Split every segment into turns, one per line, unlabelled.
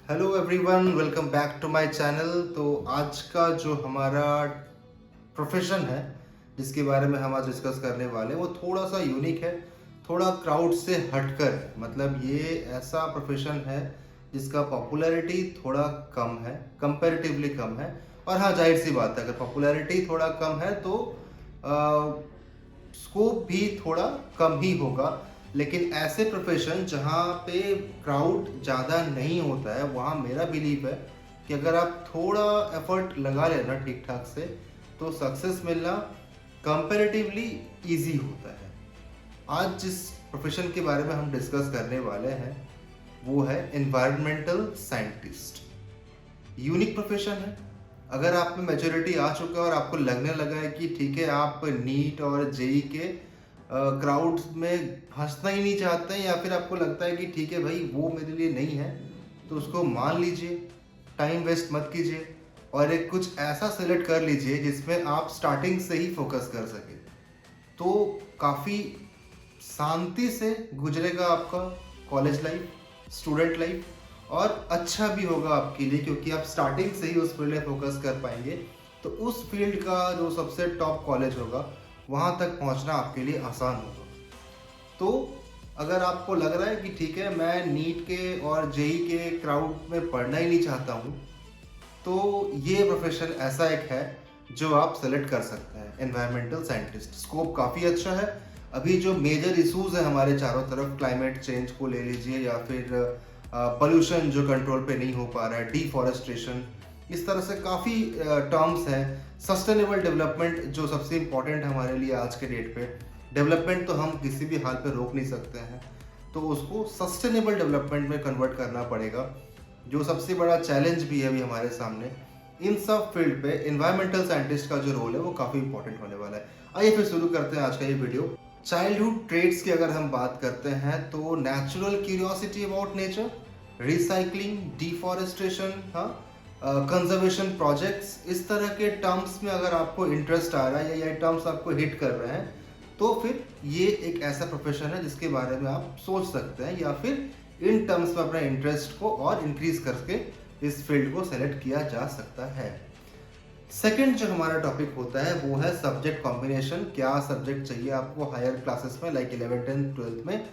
Hello everyone, welcome back to my channel. तो आज का जो हमारा प्रोफेशन है जिसके बारे में हम आज डिस्कस करने वाले हैं वो थोड़ा सा यूनिक है, थोड़ा क्राउड से हटकर है। मतलब ये ऐसा प्रोफेशन है जिसका पॉपुलैरिटी थोड़ा कम है, कंपैरेटिवली कम है। और हाँ, जाहिर सी बात है, अगर पॉपुलैरिटी थोड़ा कम है तो स्कोप भी थोड़ा कम ही होगा। लेकिन ऐसे प्रोफेशन जहाँ पे क्राउड ज़्यादा नहीं होता है, वहाँ मेरा बिलीव है कि अगर आप थोड़ा एफर्ट लगा लेना ठीक ठाक से तो सक्सेस मिलना कंपैरेटिवली इजी होता है। आज जिस प्रोफेशन के बारे में हम डिस्कस करने वाले हैं वो है एनवायरमेंटल साइंटिस्ट। यूनिक प्रोफेशन है। अगर आप में मेच्योरिटी आ चुका है और आपको लगने लगा है कि ठीक है, आप नीट और जेई के क्राउड में फंसना ही नहीं चाहते हैं, या फिर आपको लगता है कि ठीक है भाई, वो मेरे लिए नहीं है, तो उसको मान लीजिए, टाइम वेस्ट मत कीजिए और एक कुछ ऐसा सेलेक्ट कर लीजिए जिसमें आप स्टार्टिंग से ही फोकस कर सके। तो काफ़ी शांति से गुजरेगा आपका कॉलेज लाइफ, स्टूडेंट लाइफ, और अच्छा भी होगा आपके लिए क्योंकि आप स्टार्टिंग से ही उस फील्ड में फोकस कर पाएंगे। तो उस फील्ड का जो सबसे टॉप कॉलेज होगा वहाँ तक पहुँचना आपके लिए आसान होगा। तो अगर आपको लग रहा है कि ठीक है, मैं नीट के और जेई के क्राउड में पढ़ना ही नहीं चाहता हूँ, तो ये प्रोफेशन ऐसा एक है जो आप सेलेक्ट कर सकते हैं, एनवायरमेंटल साइंटिस्ट। स्कोप काफ़ी अच्छा है। अभी जो मेजर इश्यूज है हमारे चारों तरफ, क्लाइमेट चेंज को ले लीजिए या फिर पोल्यूशन जो कंट्रोल पे नहीं हो पा रहा है, डिफॉरेस्टेशन, इस तरह से काफ़ी टर्म्स हैं। सस्टेनेबल डेवलपमेंट जो सबसे इम्पोर्टेंट है हमारे लिए आज के डेट पे। डेवलपमेंट तो हम किसी भी हाल पे रोक नहीं सकते हैं, तो उसको सस्टेनेबल डेवलपमेंट में कन्वर्ट करना पड़ेगा, जो सबसे बड़ा चैलेंज भी है अभी हमारे सामने। इन सब फील्ड पे एनवायरमेंटल साइंटिस्ट का जो रोल है वो काफ़ी इंपॉर्टेंट होने वाला है। आइए फिर शुरू करते हैं आज का ये वीडियो। चाइल्डहुड ट्रेड्स की अगर हम बात करते हैं तो natural curiosity about nature, recycling, deforestation, हाँ, कंजर्वेशन प्रोजेक्ट्स, इस तरह के टर्म्स में अगर आपको इंटरेस्ट आ रहा है या ये टर्म्स आपको हिट कर रहे हैं, तो फिर ये एक ऐसा प्रोफेशन है जिसके बारे में आप सोच सकते हैं, या फिर इन टर्म्स में अपना इंटरेस्ट को और इंक्रीज करके इस फील्ड को सेलेक्ट किया जा सकता है। सेकंड जो हमारा टॉपिक होता है वो है सब्जेक्ट कॉम्बिनेशन। क्या सब्जेक्ट चाहिए आपको हायर क्लासेस में, लाइक 11th एंड 12th में?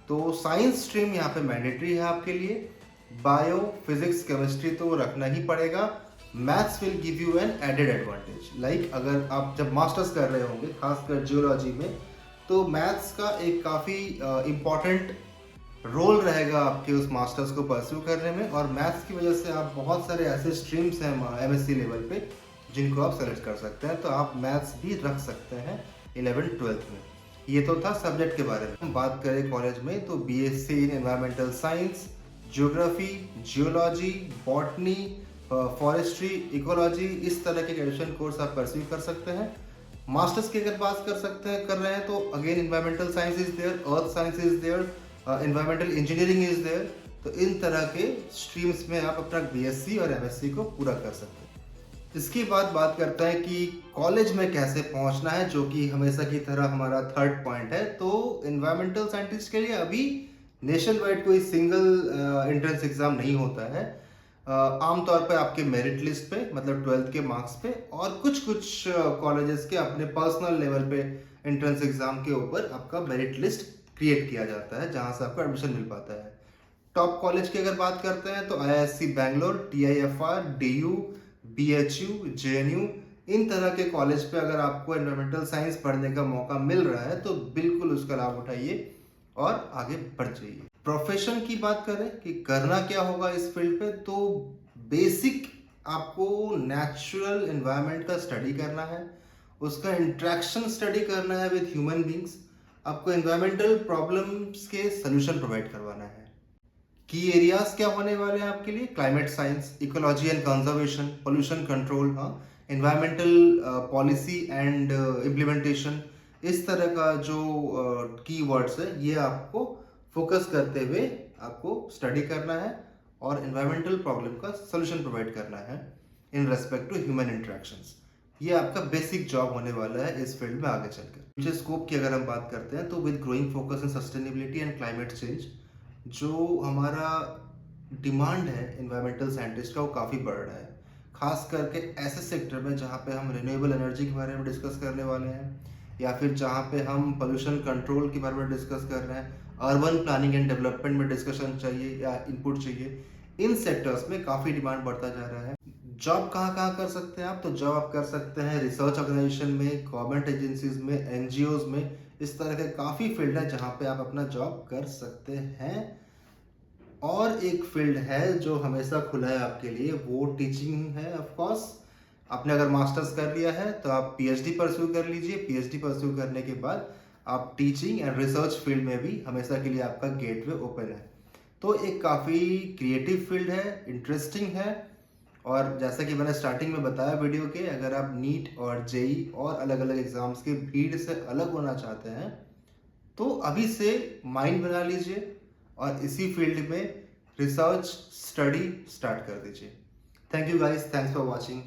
तो साइंस स्ट्रीम यहाँ पे मैंडेटरी है आपके लिए। बायो, फिजिक्स, केमिस्ट्री तो रखना ही पड़ेगा। Maths will give you an added advantage. Like अगर आप जब मास्टर्स कर रहे होंगे, खासकर जियोलॉजी में, तो मैथ्स का एक काफ़ी इम्पॉर्टेंट रोल रहेगा आपके उस मास्टर्स को परस्यू करने में। और मैथ्स की वजह से आप बहुत सारे ऐसे स्ट्रीम्स हैं एमएससी लेवल पे जिनको आप सेलेक्ट कर सकते हैं, तो आप मैथ्स भी रख सकते हैं 11th 12th में। ये तो था सब्जेक्ट के बारे में। हम बात करें कॉलेज में तो BSc in environmental science, geography, geology, botany, forestry, ecology, इस तरह के ग्रेजुएशन कोर्स आप परस्यू कर सकते हैं। मास्टर्स की अगर बात कर रहे हैं तो again environmental science is there, earth science is there, environmental engineering is there. तो इन तरह के स्ट्रीम्स में आप अपना बीएससी और एमएससी को पूरा कर सकते हैं। इसके बाद बात करते हैं कि कॉलेज में कैसे पहुंचना है, जो कि हमेशा की तरह हमारा थर्ड पॉइंट है। तो एनवायरमेंटल साइंटिस्ट के लिए अभी नेशन वाइड कोई सिंगल एंट्रेंस एग्जाम नहीं होता है। आमतौर पे आपके मेरिट लिस्ट पे, मतलब 12th के मार्क्स पे, और कुछ कुछ कॉलेजेस के अपने पर्सनल लेवल पे एंट्रेंस एग्जाम के ऊपर आपका मेरिट लिस्ट क्रिएट किया जाता है जहां से आपको एडमिशन मिल पाता है। टॉप कॉलेज की अगर बात करते हैं तो IISc Bangalore, TIFR, DU, BHU, JNU, इन तरह के कॉलेज पे अगर आपको एनवायरमेंटल साइंस पढ़ने का मौका मिल रहा है तो बिल्कुल उसका लाभ उठाइए और आगे बढ़ जाइए। प्रोफेशन की बात करें कि करना क्या होगा इस फील्ड पे, तो बेसिक आपको नेचुरल एनवायरनमेंट का स्टडी करना है, उसका इंट्रैक्शन स्टडी करना है विद ह्यूमन बींग्स। आपको एनवायरमेंटल प्रॉब्लम्स के सोल्यूशन प्रोवाइड करवाना है। की एरियाज क्या होने वाले हैं आपके लिए? Climate science, ecology and conservation, pollution control, हाँ, एनवायरमेंटल पॉलिसी एंड इम्प्लीमेंटेशन, इस तरह का जो कीवर्ड्स है ये आपको फोकस करते हुए आपको स्टडी करना है और एनवायरमेंटल प्रॉब्लम का सोल्यूशन प्रोवाइड करना है in respect to human interactions. ये आपका बेसिक जॉब होने वाला है इस फील्ड में आगे चलकर। फ्यूचर स्कोप की अगर हम बात करते हैं तो with growing focus in sustainability and climate change, जो हमारा डिमांड है एनवायरमेंटल साइंटिस्ट का वो काफ़ी बढ़ रहा है, खास करके ऐसे सेक्टर में जहाँ पे हम रिन्यूएबल एनर्जी के बारे में डिस्कस करने वाले हैं, या फिर जहाँ पे हम पोल्यूशन कंट्रोल के बारे में डिस्कस कर रहे हैं, अर्बन प्लानिंग एंड डेवलपमेंट में डिस्कशन चाहिए या इनपुट चाहिए। इन सेक्टर्स में काफ़ी डिमांड बढ़ता जा रहा है। जॉब कहाँ कहाँ कर सकते हैं आप? तो जॉब आप कर सकते हैं रिसर्च ऑर्गेनाइजेशन में, गवर्नमेंट एजेंसीज में, एनजीओज में। इस तरह के काफ़ी फील्ड है जहाँ पे आप अपना जॉब कर सकते हैं। और एक फील्ड है जो हमेशा खुला है आपके लिए, वो टीचिंग है। ऑफ कोर्स आपने अगर मास्टर्स कर लिया है तो आप पीएचडी परस्यू कर लीजिए। पीएचडी परस्यू करने के बाद आप टीचिंग एंड रिसर्च फील्ड में भी हमेशा के लिए आपका गेटवे ओपन है। तो एक काफ़ी क्रिएटिव फील्ड है, इंटरेस्टिंग है। और जैसा कि मैंने स्टार्टिंग में बताया वीडियो के, अगर आप नीट और जेई और अलग अलग एग्जाम्स की भीड़ से अलग होना चाहते हैं तो अभी से माइंड बना लीजिए और इसी फील्ड में रिसर्च स्टडी स्टार्ट कर दीजिए। Thank you guys, thanks for watching.